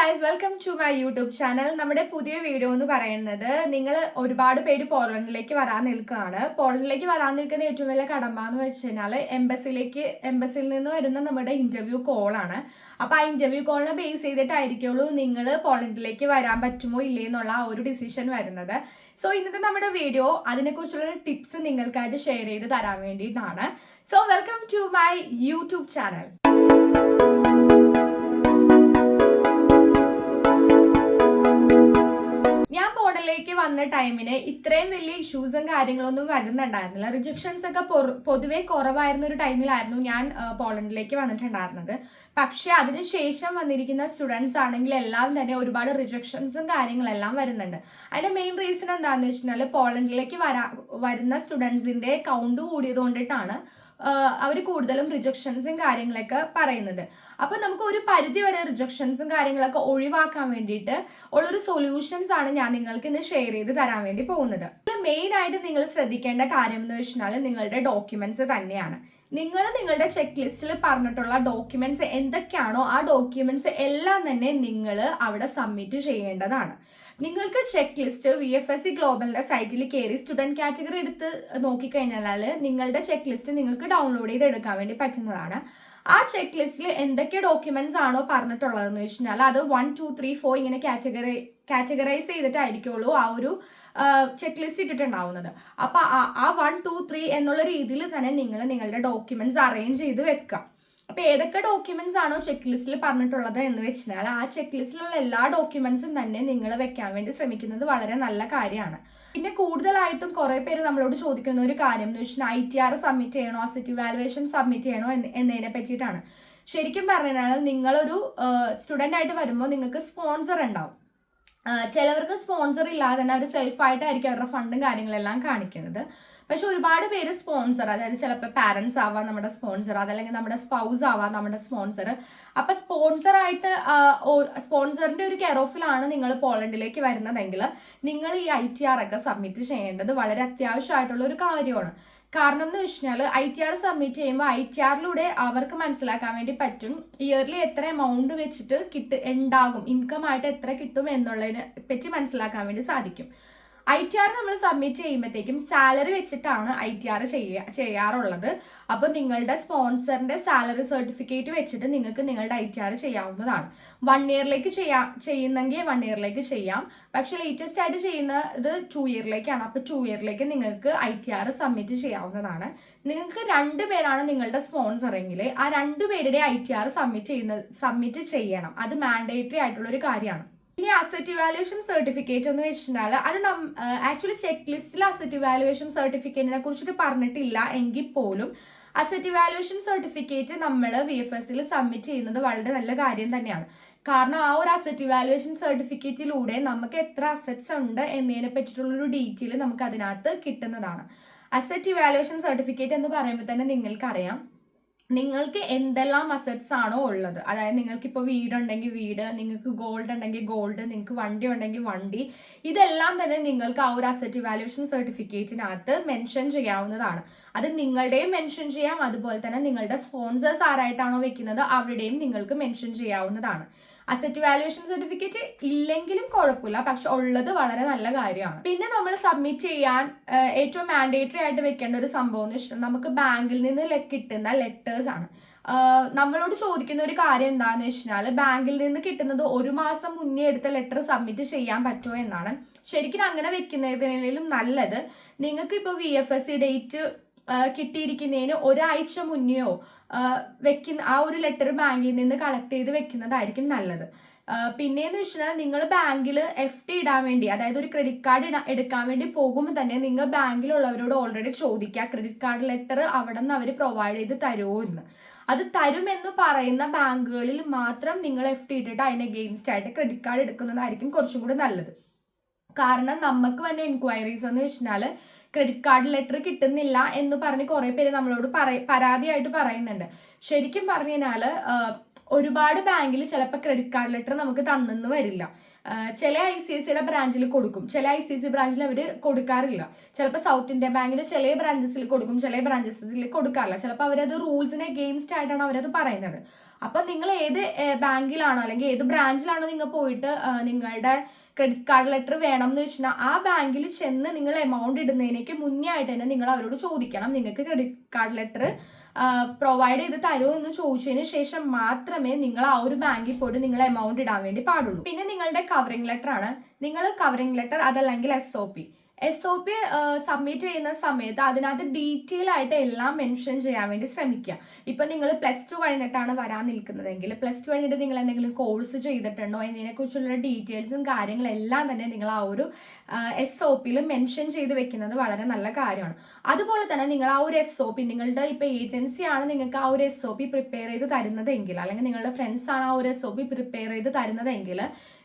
Guys, welcome to my YouTube channel. നമ്മുടെ പുതിയ video എന്ന് പറയുന്നത്, നിങ്ങൾ ഒരുപാട് പേര് പോളണ്ടിലേക്ക് വരാൻ നിൽക്കുകയാണ്. പോളണ്ടിലേക്ക് വരാൻ നിൽക്കുന്ന ഏറ്റവും വലിയ കടമ്പ എന്ന് വെച്ച് കഴിഞ്ഞാൽ എംബസിയിൽ നിന്ന് വരുന്ന നമ്മുടെ ഇന്റർവ്യൂ കോളാണ്. അപ്പോൾ ആ ഇന്റർവ്യൂ കോളിനെ ബേസ് ചെയ്തിട്ടായിരിക്കുള്ളൂ നിങ്ങൾ പോളണ്ടിലേക്ക് വരാൻ പറ്റുമോ ഇല്ലേ എന്നുള്ള ആ ഒരു ഡിസിഷൻ വരുന്നത്. സോ ഇന്നത്തെ നമ്മുടെ വീഡിയോ അതിനെക്കുറിച്ചുള്ള ടിപ്സ് നിങ്ങൾക്കായിട്ട് ഷെയർ ചെയ്ത് തരാൻ വേണ്ടിയിട്ടാണ്. So welcome to my YouTube channel. ലേക്ക് വന്ന ടൈമിന് ഇത്രയും വലിയ ഇഷ്യൂസും കാര്യങ്ങളൊന്നും വരുന്നുണ്ടായിരുന്നില്ല. റിജക്ഷൻസ് ഒക്കെ പൊതുവെ കുറവായിരുന്ന ഒരു ടൈമിലായിരുന്നു ഞാൻ പോളണ്ടിലേക്ക് വന്നിട്ടുണ്ടായിരുന്നത്. പക്ഷെ അതിനുശേഷം വന്നിരിക്കുന്ന സ്റ്റുഡൻസ് ആണെങ്കിൽ എല്ലാം തന്നെ ഒരുപാട് റിജക്ഷൻസും കാര്യങ്ങളെല്ലാം വരുന്നുണ്ട്. അതിന്റെ മെയിൻ റീസൺ എന്താണെന്ന് വെച്ചാൽ പോളണ്ടിലേക്ക് വരുന്ന സ്റ്റുഡൻസിന്റെ കൗണ്ട് കൂടിയത് കൊണ്ടിട്ടാണ് അവർ കൂടുതലും റിജക്ഷൻസും കാര്യങ്ങളൊക്കെ പറയുന്നത്. അപ്പൊ നമുക്ക് ഒരു പരിധി വരെ റിജക്ഷൻസും കാര്യങ്ങളൊക്കെ ഒഴിവാക്കാൻ വേണ്ടിയിട്ട് ഉള്ളൊരു സൊല്യൂഷൻസ് ആണ് ഞാൻ നിങ്ങൾക്ക് ഇന്ന് ഷെയർ ചെയ്ത് തരാൻ വേണ്ടി പോകുന്നത്. മെയിൻ ആയിട്ട് നിങ്ങൾ ശ്രദ്ധിക്കേണ്ട കാര്യം എന്ന് വെച്ചാൽ നിങ്ങളുടെ ഡോക്യുമെന്റ്സ് തന്നെയാണ്. നിങ്ങൾ നിങ്ങളുടെ ചെക്ക് ലിസ്റ്റിൽ പറഞ്ഞിട്ടുള്ള ഡോക്യുമെന്റ്സ് എന്തൊക്കെയാണോ ആ ഡോക്യുമെന്റ്സ് എല്ലാം തന്നെ നിങ്ങൾ അവിടെ സബ്മിറ്റ് ചെയ്യേണ്ടതാണ്. നിങ്ങൾക്ക് ചെക്ക് ലിസ്റ്റ് VFSC ഗ്ലോബലിന്റെ സൈറ്റിൽ കയറി സ്റ്റുഡന്റ് കാറ്റഗറി എടുത്ത് നോക്കിക്കഴിഞ്ഞാൽ നിങ്ങളുടെ ചെക്ക് ലിസ്റ്റ് നിങ്ങൾക്ക് ഡൗൺലോഡ് ചെയ്ത് എടുക്കാൻ വേണ്ടി പറ്റുന്നതാണ്. ആ ചെക്ക് ലിസ്റ്റിൽ എന്തൊക്കെ ഡോക്യുമെന്റ്സ് ആണോ പറഞ്ഞിട്ടുള്ളതെന്ന് വെച്ച് കഴിഞ്ഞാൽ അത് 1, 2, 3, 4 ഇങ്ങനെ കാറ്റഗറൈസ് ചെയ്തിട്ടായിരിക്കുള്ളൂ ആ ഒരു ചെക്ക് ലിസ്റ്റ് ഇട്ടിട്ടുണ്ടാവുന്നത്. അപ്പൊ ആ 1, 2, 3 എന്നുള്ള രീതിയിൽ തന്നെ നിങ്ങൾ നിങ്ങളുടെ ഡോക്യുമെന്റ്സ് അറേഞ്ച് ചെയ്ത് വെക്കാം. അപ്പൊ ഏതൊക്കെ ഡോക്യുമെന്റ്സ് ആണോ ചെക്ക് ലിസ്റ്റിൽ പറഞ്ഞിട്ടുള്ളത് എന്ന് വെച്ചാൽ ആ ചെക്ക് ലിസ്റ്റിലുള്ള എല്ലാ ഡോക്യുമെന്റ്സും തന്നെ നിങ്ങൾ വെക്കാൻ വേണ്ടി ശ്രമിക്കുന്നത് വളരെ നല്ല കാര്യമാണ്. പിന്നെ കൂടുതലായിട്ടും കുറെ പേര് നമ്മളോട് ചോദിക്കുന്ന ഒരു കാര്യം എന്ന് വെച്ചാൽ ITR സബ്മിറ്റ് ചെയ്യണോ, അസറ്റ് ഇവാലുവേഷൻ സബ്മിറ്റ് ചെയ്യണോ എന്നതിനെ പറ്റിയിട്ടാണ്. ശരിക്കും പറഞ്ഞാൽ നിങ്ങളൊരു സ്റ്റുഡന്റ് ആയിട്ട് വരുമ്പോൾ നിങ്ങൾക്ക് സ്പോൺസർ ഉണ്ടാവും. ചിലവർക്ക് സ്പോൺസർ ഇല്ലാതെ തന്നെ അവർ സെൽഫായിട്ടായിരിക്കും അവരുടെ ഫണ്ടും കാര്യങ്ങളെല്ലാം കാണിക്കുന്നത്. പക്ഷെ ഒരുപാട് പേര് സ്പോൺസർ, അതായത് ചിലപ്പോൾ പാരന്റ്സ് ആവാം നമ്മുടെ സ്പോൺസർ, അതല്ലെങ്കിൽ നമ്മുടെ സ്പൗസ് ആവാം നമ്മുടെ സ്പോൺസർ. അപ്പൊ സ്പോൺസറിന്റെ ഒരു കെയർ ഓഫിലാണ് നിങ്ങൾ പോളണ്ടിലേക്ക് വരുന്നതെങ്കിൽ നിങ്ങൾ ഈ ITR ഒക്കെ സബ്മിറ്റ് ചെയ്യേണ്ടത് വളരെ അത്യാവശ്യമായിട്ടുള്ള ഒരു കാര്യമാണ്. കാരണം എന്ന് വെച്ചാൽ ITR സബ്മിറ്റ് ചെയ്യുമ്പോൾ ITRലൂടെ അവർക്ക് മനസ്സിലാക്കാൻ വേണ്ടി പറ്റും ഇയർലി എത്ര എമൗണ്ട് വെച്ചിട്ട് ഉണ്ടാകും, ഇൻകം ആയിട്ട് എത്ര കിട്ടും എന്നുള്ളതിനെ പറ്റി മനസ്സിലാക്കാൻ വേണ്ടി സാധിക്കും. ITR നമ്മൾ സബ്മിറ്റ് ചെയ്യുമ്പോഴത്തേക്കും സാലറി വെച്ചിട്ടാണ് ITR ചെയ്യാറുള്ളത്. അപ്പോൾ നിങ്ങളുടെ സ്പോൺസറിന്റെ സാലറി സർട്ടിഫിക്കറ്റ് വെച്ചിട്ട് നിങ്ങൾക്ക് നിങ്ങളുടെ ITR ചെയ്യാവുന്നതാണ്. 1 ഇയറിലേക്ക് ചെയ്യുന്നെങ്കിൽ 1 ഇയറിലേക്ക് ചെയ്യാം. പക്ഷെ ലേറ്റസ്റ്റ് ആയിട്ട് ചെയ്യുന്നത് 2 ഇയറിലേക്കാണ്. അപ്പോൾ 2 ഇയറിലേക്ക് നിങ്ങൾക്ക് ITR സബ്മിറ്റ് ചെയ്യാവുന്നതാണ്. നിങ്ങൾക്ക് 2 പേരാണ് നിങ്ങളുടെ സ്പോൺസർ എങ്കിൽ ആ 2 പേരുടെ ITR സബ്മിറ്റ് ചെയ്യണം. അത് മാൻഡേറ്ററി ആയിട്ടുള്ള ഒരു കാര്യമാണ്. ഇനി അസറ്റ് ഇവാലുവേഷൻ സർട്ടിഫിക്കറ്റ് എന്ന് വെച്ചാൽ അത് ആക്ച്വലി ചെക്ക് ലിസ്റ്റിൽ അസറ്റ് ഇവാലുവേഷൻ സർട്ടിഫിക്കറ്റിനെ കുറിച്ചിട്ട് പറഞ്ഞിട്ടില്ല എങ്കിൽ പോലും അസറ്റ് ഇവാലുവേഷൻ സർട്ടിഫിക്കറ്റ് നമ്മൾ VFSCയിൽ സബ്മിറ്റ് ചെയ്യുന്നത് വളരെ നല്ല കാര്യം തന്നെയാണ്. കാരണം ആ ഒരു അസറ്റ് ഇവാലുവേഷൻ സർട്ടിഫിക്കറ്റിലൂടെ നമുക്ക് എത്ര അസറ്റ്സ് ഉണ്ട് എന്നതിനെ പറ്റിയിട്ടുള്ളൊരു ഡീറ്റെയിൽ നമുക്ക് അതിനകത്ത് കിട്ടുന്നതാണ്. അസറ്റ് ഇവാലുവേഷൻ സർട്ടിഫിക്കറ്റ് എന്ന് പറയുമ്പോൾ തന്നെ നിങ്ങൾക്കറിയാം നിങ്ങൾക്ക് എന്തെല്ലാം അസറ്റ്സ് ആണോ ഉള്ളത്. അതായത് നിങ്ങൾക്ക് ഇപ്പോൾ വീടുണ്ടെങ്കിൽ വീട്, നിങ്ങൾക്ക് ഗോൾഡ് ഉണ്ടെങ്കിൽ ഗോൾഡ്, നിങ്ങൾക്ക് വണ്ടി ഉണ്ടെങ്കിൽ വണ്ടി, ഇതെല്ലാം തന്നെ നിങ്ങൾക്ക് ആ ഒരു അസറ്റ് ഇവാലുവേഷൻ സർട്ടിഫിക്കറ്റിനകത്ത് മെൻഷൻ ചെയ്യാവുന്നതാണ്. അത് നിങ്ങളുടെയും മെൻഷൻ ചെയ്യാം, അതുപോലെ തന്നെ നിങ്ങളുടെ സ്പോൺസേഴ്സ് ആരായിട്ടാണോ വെക്കുന്നത് അവരുടെയും നിങ്ങൾക്ക് മെൻഷൻ ചെയ്യാവുന്നതാണ്. അസറ്റ് വാല്യുവേഷൻ സർട്ടിഫിക്കറ്റ് ഇല്ലെങ്കിലും കുഴപ്പമില്ല, പക്ഷെ ഉള്ളത് വളരെ നല്ല കാര്യമാണ്. പിന്നെ നമ്മൾ സബ്മിറ്റ് ചെയ്യാൻ ഏറ്റവും മാൻഡേറ്ററി ആയിട്ട് വെക്കേണ്ട ഒരു സംഭവം എന്ന് വെച്ചാൽ നമുക്ക് ബാങ്കിൽ നിന്ന് കിട്ടുന്ന ലെറ്റേഴ്സ് ആണ്. നമ്മളോട് ചോദിക്കുന്ന ഒരു കാര്യം എന്താണെന്ന് വെച്ചാൽ ബാങ്കിൽ നിന്ന് കിട്ടുന്നത് 1 മാസം മുന്നേ എടുത്ത ലെറ്റർ സബ്മിറ്റ് ചെയ്യാൻ പറ്റുമോ എന്നാണ്. ശരിക്കും അങ്ങനെ വെക്കുന്നതിലും നല്ലത് നിങ്ങൾക്ക് ഇപ്പോൾ VFSC ഡേറ്റ് കിട്ടിയിരിക്കുന്നതിന് ഒരാഴ്ച മുന്നെയോ വെക്കുന്ന ആ ഒരു ലെറ്റർ ബാങ്കിൽ നിന്ന് കളക്ട് ചെയ്ത് വെക്കുന്നതായിരിക്കും നല്ലത്. പിന്നെയെന്ന് വെച്ചാൽ നിങ്ങൾ ബാങ്കിൽ FD ഇടാൻ വേണ്ടി, അതായത് ഒരു ക്രെഡിറ്റ് കാർഡ് എടുക്കാൻ വേണ്ടി പോകുമ്പോൾ തന്നെ നിങ്ങൾ ബാങ്കിലുള്ളവരോട് ഓൾറെഡി ചോദിക്കുക ക്രെഡിറ്റ് കാർഡ് ലെറ്റർ അവിടെ നിന്ന് അവർ പ്രൊവൈഡ് ചെയ്ത് തരുമോ എന്ന്. അത് തരുമെന്ന് പറയുന്ന ബാങ്കുകളിൽ മാത്രം നിങ്ങൾ FD ഇട്ടിട്ട് അതിന് അഗെയിൻസ്റ്റ് ആയിട്ട് ക്രെഡിറ്റ് കാർഡ് എടുക്കുന്നതായിരിക്കും കുറച്ചും കൂടി നല്ലത്. കാരണം നമുക്ക് തന്നെ എൻക്വയറീസ് എന്ന് വെച്ചാൽ ക്രെഡിറ്റ് കാർഡ് ലെറ്റർ കിട്ടുന്നില്ല എന്ന് പറഞ്ഞ് കുറെ പേര് നമ്മളോട് പരാതിയായിട്ട് പറയുന്നുണ്ട്. ശരിക്കും പറഞ്ഞു കഴിഞ്ഞാൽ ഒരുപാട് ബാങ്കിൽ ചിലപ്പോൾ ക്രെഡിറ്റ് കാർഡ് ലെറ്റർ നമുക്ക് തന്നെന്ന് വരില്ല. ചില ICICIയുടെ ബ്രാഞ്ചിൽ കൊടുക്കും, ചില ICICI ബ്രാഞ്ചിൽ അവർ കൊടുക്കാറില്ല. ചിലപ്പോൾ സൗത്ത് ഇന്ത്യൻ ബാങ്കിന്റെ ചില ബ്രാഞ്ചസിൽ കൊടുക്കും, ചില ബ്രാഞ്ചസിൽ കൊടുക്കാറില്ല. ചിലപ്പോൾ അവരത് റൂൾസിന് അഗെയിൻസ്റ്റ് ആയിട്ടാണ് അവരത് പറയുന്നത്. അപ്പൊ നിങ്ങൾ ഏത് ബാങ്കിലാണോ അല്ലെങ്കിൽ ഏത് ബ്രാഞ്ചിലാണോ നിങ്ങൾ പോയിട്ട് നിങ്ങളുടെ ക്രെഡിറ്റ് കാർഡ് ലെറ്റർ വേണം എന്ന് വെച്ചാൽ ആ ബാങ്കിൽ ചെന്ന് നിങ്ങൾ എമൗണ്ട് ഇടുന്നതിനേക്ക് മുന്നേ ആയിട്ട് തന്നെ നിങ്ങൾ അവരോട് ചോദിക്കണം നിങ്ങൾക്ക് ക്രെഡിറ്റ് കാർഡ് ലെറ്റർ പ്രൊവൈഡ് ചെയ്ത് തരുമോ എന്ന് ചോദിച്ചതിന് ശേഷം മാത്രമേ നിങ്ങൾ ആ ഒരു ബാങ്കിൽ പോയിട്ട് നിങ്ങൾ എമൗണ്ട് ഇടാൻ വേണ്ടി പാടുള്ളൂ. പിന്നെ നിങ്ങളുടെ കവറിംഗ് ലെറ്റർ ആണ്. നിങ്ങൾ കവറിംഗ് ലെറ്റർ അതല്ലെങ്കിൽ SOP സബ്മിറ്റ് ചെയ്യുന്ന സമയത്ത് അതിനകത്ത് ഡീറ്റെയിൽ ആയിട്ട് എല്ലാം മെൻഷൻ ചെയ്യാൻ വേണ്ടി ശ്രമിക്കുക. ഇപ്പൊ നിങ്ങൾ +2 കഴിഞ്ഞിട്ടാണ് വരാൻ നിൽക്കുന്നതെങ്കിൽ +2 കഴിഞ്ഞിട്ട് നിങ്ങൾ എന്തെങ്കിലും കോഴ്സ് ചെയ്തിട്ടുണ്ടോ എന്നതിനെക്കുറിച്ചുള്ള ഡീറ്റെയിൽസും കാര്യങ്ങളെല്ലാം തന്നെ നിങ്ങൾ ആ ഒരു SOPയിൽ മെൻഷൻ ചെയ്ത് വെക്കുന്നത് വളരെ നല്ല കാര്യമാണ്. അതുപോലെ തന്നെ നിങ്ങൾ ആ ഒരു SOP നിങ്ങളുടെ ഇപ്പൊ ഏജൻസിയാണ് നിങ്ങൾക്ക് ആ ഒരു SOP പ്രിപ്പയർ ചെയ്ത് തരുന്നതെങ്കിൽ അല്ലെങ്കിൽ നിങ്ങളുടെ ഫ്രണ്ട്സ് ആണ് ആ ഒരു SOP പ്രിപ്പയർ ചെയ്ത് തരുന്നതെങ്കിൽ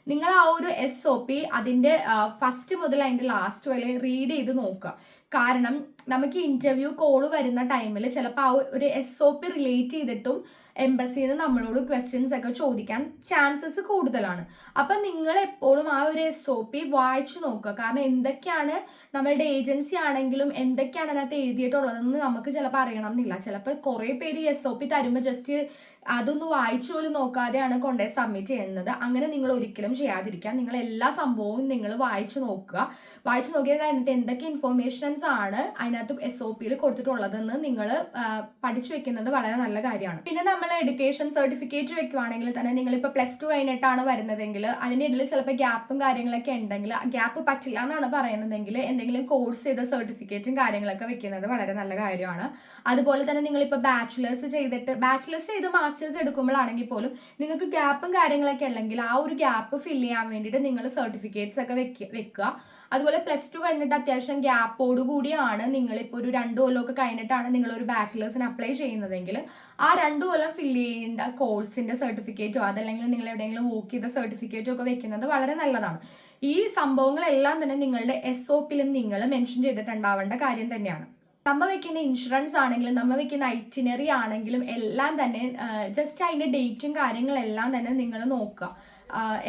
നിങ്ങൾ ആ ഒരു SOP അതിന്റെ ഫസ്റ്റ് മുതൽ അതിന്റെ ലാസ്റ്റ് വരെ റീഡ് ചെയ്ത് നോക്കുക. കാരണം നമുക്ക് ഇന്റർവ്യൂ കോള് വരുന്ന ടൈമിൽ ചിലപ്പോൾ ആ ഒരു SOP റിലേറ്റ് ചെയ്തിട്ടും എംബസിയിൽ നിന്ന് നമ്മളോട് ക്വസ്റ്റ്യൻസ് ഒക്കെ ചോദിക്കാൻ ചാൻസസ് കൂടുതലാണ്. അപ്പം നിങ്ങൾ എപ്പോഴും ആ ഒരു SOP വായിച്ചു നോക്കുക. കാരണം എന്തൊക്കെയാണ് നമ്മളുടെ ഏജൻസി ആണെങ്കിലും എന്തൊക്കെയാണ് അതിനകത്ത് എഴുതിയിട്ടുള്ളതെന്ന് നമുക്ക് ചിലപ്പോൾ അറിയണം എന്നില്ല. ചിലപ്പോൾ കുറേ പേര് SOP തരുമ്പോൾ ജസ്റ്റ് അതൊന്ന് വായിച്ചു പോലും നോക്കാതെയാണ് കൊണ്ടുപോയി സബ്മിറ്റ് ചെയ്യുന്നത്. അങ്ങനെ നിങ്ങൾ ഒരിക്കലും ചെയ്യാതിരിക്കുക. നിങ്ങൾ എല്ലാ സംഭവവും നിങ്ങൾ വായിച്ചു നോക്കുക. വായിച്ചു നോക്കിയിട്ട് അതിനകത്ത് എന്തൊക്കെ ഇൻഫോർമേഷൻസ് ആണ് അതിനകത്ത് SOPയിൽ കൊടുത്തിട്ടുള്ളതെന്ന് നിങ്ങൾ പഠിച്ചു വെക്കുന്നത് വളരെ നല്ല കാര്യമാണ്. പിന്നെ നമ്മൾ എഡ്യൂക്കേഷൻ സർട്ടിഫിക്കറ്റ് വെക്കുവാണെങ്കിൽ തന്നെ നിങ്ങളിപ്പോൾ +2 കഴിഞ്ഞിട്ടാണ് വരുന്നതെങ്കിൽ അതിൻ്റെ ഇടയിൽ ചിലപ്പോൾ ഗ്യാപ്പും കാര്യങ്ങളൊക്കെ ഉണ്ടെങ്കിൽ ഗ്യാപ്പ് പറ്റില്ല എന്നാണ് പറയുന്നതെങ്കിൽ എന്തെങ്കിലും കോഴ്സ് ചെയ്ത സർട്ടിഫിക്കറ്റും കാര്യങ്ങളൊക്കെ വെക്കുന്നത് വളരെ നല്ല കാര്യമാണ്. അതുപോലെ തന്നെ നിങ്ങളിപ്പോൾ ബാച്ചിലേഴ്സ് ചെയ്ത് മാസ്റ്റേഴ്സ് എടുക്കുമ്പോഴാണെങ്കിൽ പോലും നിങ്ങൾക്ക് ഗ്യാപ്പും കാര്യങ്ങളൊക്കെ ഉണ്ടെങ്കിൽ ആ ഒരു ഗ്യാപ്പ് ഫില്ല് ചെയ്യാൻ വേണ്ടിയിട്ട് നിങ്ങൾ സർട്ടിഫിക്കറ്റ്സ് ഒക്കെ വെക്കുക. അതുപോലെ +2 കഴിഞ്ഞിട്ട് അത്യാവശ്യം ഗ്യാപ്പോട് കൂടിയാണ് നിങ്ങളിപ്പോൾ ഒരു 2 കൊല്ലമൊക്കെ കഴിഞ്ഞിട്ടാണ് നിങ്ങൾ ഒരു ബാച്ചിലേഴ്സിന് അപ്ലൈ ചെയ്യുന്നതെങ്കിൽ ആ 2 കൊല്ലം ഫില്ല് ചെയ്യേണ്ട കോഴ്സിന്റെ സർട്ടിഫിക്കറ്റോ അതല്ലെങ്കിൽ നിങ്ങൾ എവിടെയെങ്കിലും വർക്ക് ചെയ്ത സർട്ടിഫിക്കറ്റോ ഒക്കെ വെക്കുന്നത് വളരെ നല്ലതാണ്. ഈ സംഭവങ്ങളെല്ലാം തന്നെ നിങ്ങളുടെ SOPയിലും നിങ്ങൾ മെൻഷൻ ചെയ്തിട്ടുണ്ടാവേണ്ട കാര്യം തന്നെയാണ്. നമ്മൾ വെക്കുന്ന ഇൻഷുറൻസ് ആണെങ്കിലും നമ്മൾ വെക്കുന്ന ഐറ്റിനറി ആണെങ്കിലും എല്ലാം തന്നെ ജസ്റ്റ് അതിന്റെ ഡേറ്റും കാര്യങ്ങളെല്ലാം തന്നെ നിങ്ങൾ നോക്കുക.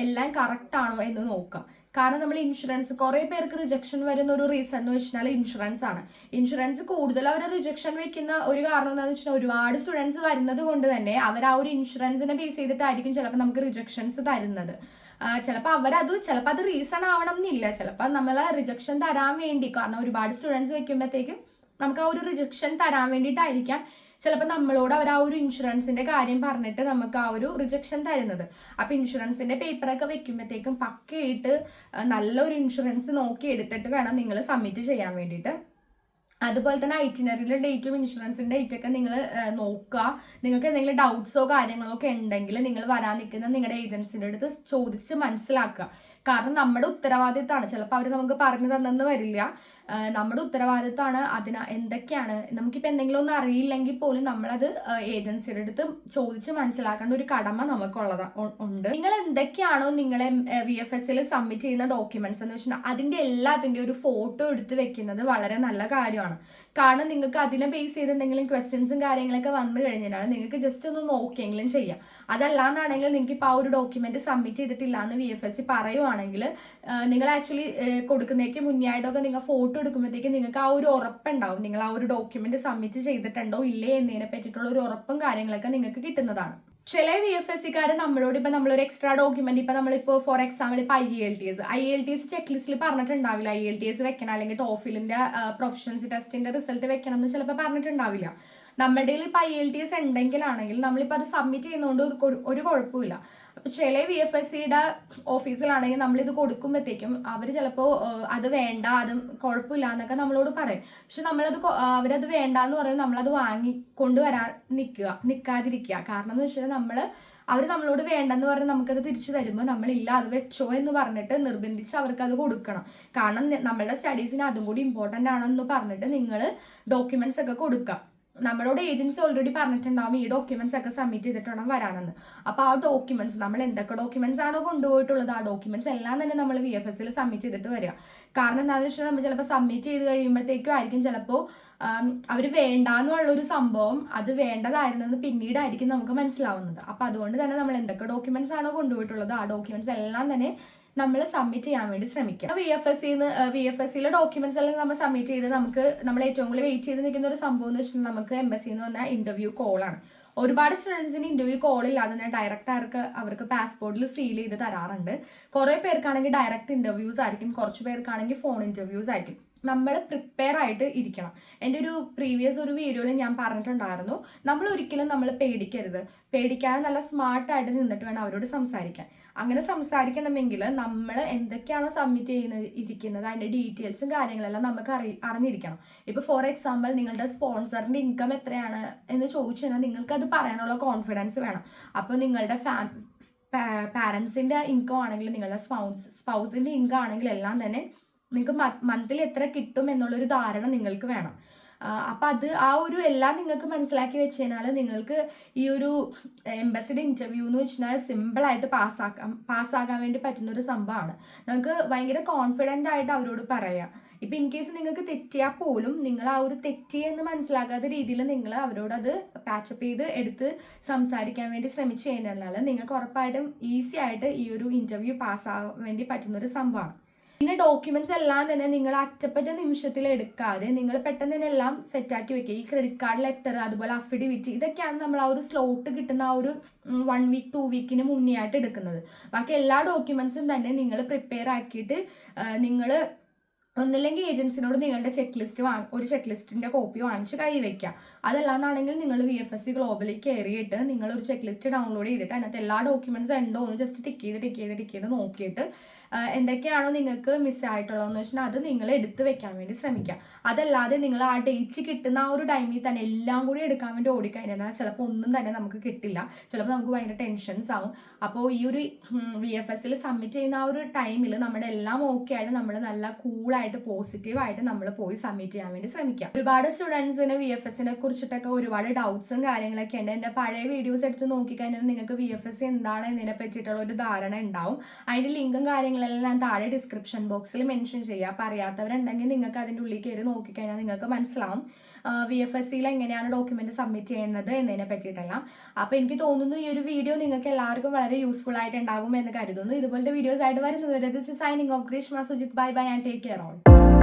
എല്ലാം കറക്റ്റ് ആണോ എന്ന് നോക്കുക. കാരണം നമ്മൾ ഇൻഷുറൻസ് കുറേ പേർക്ക് റിജക്ഷൻ വരുന്ന ഒരു റീസൺ എന്ന് വെച്ചാൽ ഇൻഷുറൻസ് ആണ്. ഇൻഷുറൻസ് കൂടുതൽ അവർ റിജക്ഷൻ വെക്കുന്ന ഒരു കാരണം എന്താണെന്ന് വെച്ചാൽ ഒരുപാട് സ്റ്റുഡൻസ് വരുന്നത് കൊണ്ട് തന്നെ അവർ ആ ഒരു ഇൻഷുറൻസിനെ ബേസ് ചെയ്തിട്ടായിരിക്കും ചിലപ്പോൾ നമുക്ക് റിജക്ഷൻസ് തരുന്നത്. ചിലപ്പോൾ അത് റീസൺ ആവണം എന്നില്ല. ചിലപ്പോൾ നമ്മൾ റിജക്ഷൻ തരാൻ വേണ്ടി കാരണം ഒരുപാട് സ്റ്റുഡൻസ് വെക്കുമ്പോഴത്തേക്കും നമുക്ക് ആ ഒരു റിജക്ഷൻ തരാൻ വേണ്ടിയിട്ടായിരിക്കാം ചിലപ്പോൾ നമ്മളോട് അവർ ആ ഒരു ഇൻഷുറൻസിന്റെ കാര്യം പറഞ്ഞിട്ട് നമുക്ക് ആ ഒരു റിജക്ഷൻ തരുന്നത്. അപ്പൊ ഇൻഷുറൻസിന്റെ പേപ്പറൊക്കെ വെക്കുമ്പോഴത്തേക്കും പക്കയായിട്ട് നല്ലൊരു ഇൻഷുറൻസ് നോക്കി എടുത്തിട്ട് വേണം നിങ്ങൾ സബ്മിറ്റ് ചെയ്യാൻ വേണ്ടിയിട്ട്. അതുപോലെ തന്നെ ഐറ്റിനറിയിലെ ഡേറ്റും ഇൻഷുറൻസിന്റെ ഡേറ്റൊക്കെ നിങ്ങൾ നോക്കുക. നിങ്ങൾക്ക് എന്തെങ്കിലും ഡൗട്ട്സോ കാര്യങ്ങളോ ഒക്കെ ഉണ്ടെങ്കിൽ നിങ്ങൾ വരാൻ നിൽക്കുന്ന നിങ്ങളുടെ ഏജൻസിന്റെ അടുത്ത് ചോദിച്ച് മനസ്സിലാക്കുക. കാരണം നമ്മുടെ ഉത്തരവാദിത്തമാണ്. ചിലപ്പോൾ അവർ നമുക്ക് പറഞ്ഞു തന്നെന്ന് വരില്ല. നമ്മുടെ ഉത്തരവാദിത്തമാണ് എന്തൊക്കെയാണ് നമുക്കിപ്പോൾ എന്തെങ്കിലും ഒന്നും അറിയില്ലെങ്കിൽ പോലും നമ്മളത് ഏജൻസിയുടെ അടുത്ത് ചോദിച്ച് മനസ്സിലാക്കേണ്ട ഒരു കടമ ഉണ്ട്. നിങ്ങൾ എന്തൊക്കെയാണോ നിങ്ങളെ VFSൽ സബ്മിറ്റ് ചെയ്യുന്ന ഡോക്യുമെന്റ്സ് എന്ന് വെച്ചാൽ അതിന്റെ എല്ലാത്തിന്റെ ഒരു ഫോട്ടോ എടുത്ത് വെക്കുന്നത് വളരെ നല്ല കാര്യമാണ്. കാരണം നിങ്ങൾക്ക് അതിനെ ബേസ് ചെയ്ത് എന്തെങ്കിലും ക്വസ്റ്റ്യൻസും കാര്യങ്ങളൊക്കെ വന്നു കഴിഞ്ഞാൽ നിങ്ങൾക്ക് ജസ്റ്റ് ഒന്ന് നോക്കിയെങ്കിലും ചെയ്യാം. അതല്ലാന്നാണെങ്കിൽ നിങ്ങൾക്ക് ഇപ്പോൾ ആ ഒരു ഡോക്യുമെന്റ് സബ്മിറ്റ് ചെയ്തിട്ടില്ല എന്ന് VFS പറയുവാണെങ്കിൽ നിങ്ങൾ ആക്ച്വലി കൊടുക്കുന്നേക്ക് മുന്നേ ആയിട്ടൊക്കെ നിങ്ങൾ ഫോട്ടോ എടുക്കുമ്പോഴത്തേക്ക് നിങ്ങൾക്ക് ആ ഒരു ഉറപ്പുണ്ടാവും. നിങ്ങൾ ആ ഒരു ഡോക്യുമെന്റ് സബ്മിറ്റ് ചെയ്തിട്ടുണ്ടോ ഇല്ലേ എന്നതിനെ പറ്റിയിട്ടുള്ള ഒരു ഉറപ്പും കാര്യങ്ങളൊക്കെ നിങ്ങൾക്ക് കിട്ടുന്നതാണ്. ചില VFSക്കാർ നമ്മളോട് ഇപ്പൊ നമ്മളൊരു എക്സ്ട്രാ ഡോക്യുമെന്റ് ഇപ്പൊ നമ്മളിപ്പോ ഫോർ എക്സാമ്പിൾ ഇപ്പൊ IELTS ചെക്ക് ലിസ്റ്റിൽ പറഞ്ഞിട്ടുണ്ടാവില്ല IELTS വെക്കണം അല്ലെങ്കിൽ ടോഫിലിന്റെ പ്രൊഫഷൻസി ടെസ്റ്റിന്റെ റിസൾട്ട് വെക്കണം എന്ന് ചിലപ്പോൾ പറഞ്ഞിട്ടുണ്ടാവില്ല. നമ്മളുടെ ഇപ്പൊ IELTS ഉണ്ടെങ്കിലാണെങ്കിൽ നമ്മളിപ്പോ അത് സബ്മിറ്റ് ചെയ്യുന്നതുകൊണ്ട് ഒരു കുഴപ്പമില്ല. അപ്പൊ ചില VFSയുടെ ഓഫീസിലാണെങ്കിൽ നമ്മളിത് കൊടുക്കുമ്പോഴത്തേക്കും അവർ ചിലപ്പോൾ അത് വേണ്ട അത് കുഴപ്പമില്ല എന്നൊക്കെ നമ്മളോട് പറയും. പക്ഷെ അവരത് വേണ്ട എന്ന് പറയും. നമ്മളത് വാങ്ങിക്കൊണ്ടുവരാൻ നിൽക്കാതിരിക്കുക. കാരണം എന്ന് വെച്ചാൽ അവർ നമ്മളോട് വേണ്ടെന്ന് പറഞ്ഞ് നമുക്കത് തിരിച്ചു തരുമ്പോൾ നമ്മളില്ല അത് വെച്ചോ എന്ന് പറഞ്ഞിട്ട് നിർബന്ധിച്ച് അവർക്ക് അത് കൊടുക്കണം. കാരണം നമ്മളുടെ സ്റ്റഡീസിന് അതും കൂടി ഇമ്പോർട്ടൻ്റ് ആണെന്ന് പറഞ്ഞിട്ട് നിങ്ങൾ ഡോക്യുമെന്റ്സ് ഒക്കെ കൊടുക്കുക. നമ്മളോട് ഏജൻസി ഓൾറെഡി പറഞ്ഞിട്ടുണ്ടാവും ഈ ഡോക്യുമെന്റ്സ് ഒക്കെ സബ്മിറ്റ് ചെയ്തിട്ടുണ്ടാവും വരാനെന്ന്. അപ്പോൾ ആ ഡോക്യുമെന്റ്സ് നമ്മൾ എന്തൊക്കെ ഡോക്യുമെന്റ്സ് ആണോ കൊണ്ടുപോയിട്ടുള്ളത് ആ ഡോക്യുമെന്റ്സ് എല്ലാം തന്നെ നമ്മൾ VFSൽ സബ്മിറ്റ് ചെയ്തിട്ട് വരിക. കാരണം എന്താണെന്ന് വെച്ചാൽ നമ്മൾ ചിലപ്പോൾ സബ്മിറ്റ് ചെയ്ത് കഴിയുമ്പോഴത്തേക്കും ആയിരിക്കും ചിലപ്പോൾ അവർ വേണ്ടാന്നുള്ളൊരു സംഭവം അത് വേണ്ടതായിരുന്നെന്ന് പിന്നീടായിരിക്കും നമുക്ക് മനസ്സിലാവുന്നത്. അപ്പോൾ അതുകൊണ്ട് തന്നെ നമ്മൾ എന്തൊക്കെ ഡോക്യുമെന്റ്സ് ആണോ കൊണ്ടുപോയിട്ടുള്ളത് ആ ഡോക്യുമെന്റ്സ് എല്ലാം തന്നെ നമ്മൾ സബ്മിറ്റ് ചെയ്യാൻ വേണ്ടി ശ്രമിക്കുക. VFSയിലെ ഡോക്യുമെന്റ്സ് എല്ലാം നമ്മൾ സബ്മിറ്റ് ചെയ്ത് നമ്മൾ ഏറ്റവും കൂടുതൽ വെയിറ്റ് ചെയ്ത് നിൽക്കുന്ന ഒരു സംഭവം എന്ന് വെച്ചിട്ടുണ്ടെങ്കിൽ നമുക്ക് എംബസിയിൽ നിന്ന് വന്ന ഇന്റർവ്യൂ കോളാണ്. ഒരുപാട് സ്റ്റുഡൻസിന് ഇന്റർവ്യൂ കോൾ ഇല്ലാതെ തന്നെ ഡയറക്റ്റ് അവർക്ക് പാസ്പോർട്ടിൽ സീൽ ചെയ്ത് തരാറുണ്ട്. കുറേ പേർക്കാണെങ്കിൽ ഡയറക്റ്റ് ഇന്റർവ്യൂസ് ആയിരിക്കും, കുറച്ച് പേർക്കാണെങ്കിൽ ഫോൺ ഇന്റർവ്യൂസ് ആയിരിക്കും. നമ്മൾ പ്രിപ്പയർ ആയിട്ട് ഇരിക്കണം. എൻ്റെ ഒരു പ്രീവിയസ് ഒരു വീഡിയോയിൽ ഞാൻ പറഞ്ഞിട്ടുണ്ടായിരുന്നു, നമ്മൾ ഒരിക്കലും പേടിക്കരുത്. പേടിക്കാതെ നല്ല സ്മാർട്ടായിട്ട് നിന്നിട്ട് വേണം അവരോട് സംസാരിക്കാൻ. അങ്ങനെ സംസാരിക്കണമെങ്കിൽ നമ്മൾ എന്തൊക്കെയാണോ സബ്മിറ്റ് ഇരിക്കുന്നത് അതിൻ്റെ ഡീറ്റെയിൽസും കാര്യങ്ങളെല്ലാം നമുക്ക് അറിഞ്ഞിരിക്കണം. ഇപ്പോൾ ഫോർ എക്സാമ്പിൾ നിങ്ങളുടെ സ്പോൺസറിൻ്റെ ഇൻകം എത്രയാണ് എന്ന് ചോദിച്ചു കഴിഞ്ഞാൽ നിങ്ങൾക്ക് അത് പറയാനുള്ള കോൺഫിഡൻസ് വേണം. അപ്പോൾ നിങ്ങളുടെ പാരൻസിൻ്റെ ഇൻകം ആണെങ്കിലും നിങ്ങളുടെ സ്പൗസിൻ്റെ ഇൻകം ആണെങ്കിലും എല്ലാം തന്നെ നിങ്ങൾക്ക് മന്ത്ലി എത്ര കിട്ടും എന്നുള്ളൊരു ധാരണ നിങ്ങൾക്ക് വേണം. അപ്പം അത് ആ ഒരു എല്ലാം നിങ്ങൾക്ക് മനസ്സിലാക്കി വെച്ച് കഴിഞ്ഞാൽ നിങ്ങൾക്ക് ഈ ഒരു എംബസിയുടെ ഇൻ്റർവ്യൂ എന്ന് വെച്ച് കഴിഞ്ഞാൽ സിമ്പിളായിട്ട് പാസ്സാകാൻ വേണ്ടി പറ്റുന്നൊരു സംഭവമാണ്. നമുക്ക് ഭയങ്കര കോൺഫിഡൻ്റ് ആയിട്ട് അവരോട് പറയാം. ഇപ്പം ഇൻ കേസ് നിങ്ങൾക്ക് തെറ്റിയാൽ പോലും നിങ്ങൾ ആ ഒരു തെറ്റിയെന്ന് മനസ്സിലാക്കാത്ത രീതിയിൽ നിങ്ങൾ അവരോട് അത് പാച്ചപ്പ് ചെയ്ത് എടുത്ത് സംസാരിക്കാൻ വേണ്ടി ശ്രമിച്ചു കഴിഞ്ഞാൽ നിങ്ങൾക്ക് ഉറപ്പായിട്ടും ഈസി ആയിട്ട് ഈ ഒരു ഇൻ്റർവ്യൂ പാസ്സാകാൻ വേണ്ടി പറ്റുന്നൊരു സംഭവമാണ്. പിന്നെ ഡോക്യുമെന്റ്സ് എല്ലാം തന്നെ നിങ്ങൾ അറ്റപ്പറ്റ നിമിഷത്തിൽ എടുക്കാതെ നിങ്ങൾ പെട്ടെന്ന് തന്നെ എല്ലാം സെറ്റാക്കി വെക്കുക. ഈ ക്രെഡിറ്റ് കാർഡ് ലെറ്റർ, അതുപോലെ അഫിഡവിറ്റ്, ഇതൊക്കെയാണ് നമ്മൾ ആ ഒരു സ്ലോട്ട് കിട്ടുന്ന ആ ഒരു 1 വീക്ക് 2 വീക്കിന് മുന്നേ ആയിട്ട് എടുക്കുന്നത്. ബാക്കി എല്ലാ ഡോക്യുമെന്റ്സും തന്നെ നിങ്ങൾ പ്രിപ്പയർ ആക്കിയിട്ട് നിങ്ങൾ ഒന്നില്ലെങ്കിൽ ഏജൻസിനോട് നിങ്ങളുടെ ഒരു ചെക്ക് ലിസ്റ്റിന്റെ കോപ്പി വാങ്ങിച്ച് കൈ വെക്കുക. അതല്ലാന്നാണെങ്കിൽ നിങ്ങൾ VFSC ഗ്ലോബലിൽ കയറിയിട്ട് നിങ്ങൾ ഒരു ചെക്ക് ലിസ്റ്റ് ഡൗൺലോഡ് ചെയ്തിട്ട് അതിനകത്ത് എല്ലാ ഡോക്യുമെന്റ്സും ഉണ്ടോ എന്ന് ജസ്റ്റ് ടിക്ക് ചെയ്ത് നോക്കിയിട്ട് എന്തൊക്കെയാണോ നിങ്ങൾക്ക് മിസ്സായിട്ടുള്ളതെന്ന് വെച്ചാൽ അത് നിങ്ങൾ എടുത്ത് വെക്കാൻ വേണ്ടി ശ്രമിക്കുക. അതല്ലാതെ നിങ്ങൾ ആ ഡേറ്റ് കിട്ടുന്ന ആ ഒരു ടൈമിൽ തന്നെ എല്ലാം കൂടി എടുക്കാൻ വേണ്ടി ഓടിക്കഴിഞ്ഞാൽ ചിലപ്പോൾ ഒന്നും തന്നെ നമുക്ക് കിട്ടില്ല. ചിലപ്പോൾ നമുക്ക് ഭയങ്കര ടെൻഷൻസ് ആവും. അപ്പോൾ ഈ ഒരു VFSൽ സബ്മിറ്റ് ചെയ്യുന്ന ആ ഒരു ടൈമിൽ നമ്മുടെ എല്ലാം ഓക്കെ ആയിട്ട് നമ്മൾ നല്ല കൂളായിട്ട് പോസിറ്റീവായിട്ട് നമ്മൾ പോയി സബ്മിറ്റ് ചെയ്യാൻ വേണ്ടി ശ്രമിക്കുക. ഒരുപാട് സ്റ്റുഡൻസിന് VFSനെ കുറിച്ചിട്ടൊക്കെ ഒരുപാട് ഡൗട്ട്സും കാര്യങ്ങളൊക്കെ ഉണ്ട്. എൻ്റെ പഴയ വീഡിയോസ് എടുത്ത് നോക്കിക്കഴിഞ്ഞാൽ നിങ്ങൾക്ക് VFS എന്താണ് എന്നതിനെ പറ്റിയിട്ടുള്ള ഒരു ധാരണ ഉണ്ടാവും. അതിൻ്റെ ലിങ്കും കാര്യങ്ങളെല്ലാം ഞാൻ താഴെ ഡിസ്ക്രിപ്ഷൻ ബോക്സിൽ മെൻഷൻ ചെയ്യാം. അപ്പോൾ അറിയാത്തവരുണ്ടെങ്കിൽ നിങ്ങൾക്ക് അതിൻ്റെ ഉള്ളിൽ കയറി നോക്കിക്കഴിഞ്ഞാൽ നിങ്ങൾക്ക് മനസ്സിലാവും VFSൽ എങ്ങനെയാണ് ഡോക്യുമെന്റ് സബ്മിറ്റ് ചെയ്യുന്നത് എന്നതിനെ പറ്റിയിട്ടെല്ലാം. അപ്പോൾ എനിക്ക് തോന്നുന്നു ഈ ഒരു വീഡിയോ നിങ്ങൾക്ക് എല്ലാവർക്കും വളരെ യൂസ്ഫുൾ ആയിട്ടുണ്ടാകും എന്ന് കരുതുന്നു. ഇതുപോലത്തെ വീഡിയോസ് ആയിട്ട് വരുന്നത് വരെ this is signing off Greeshma Sujith. Bye and take care all.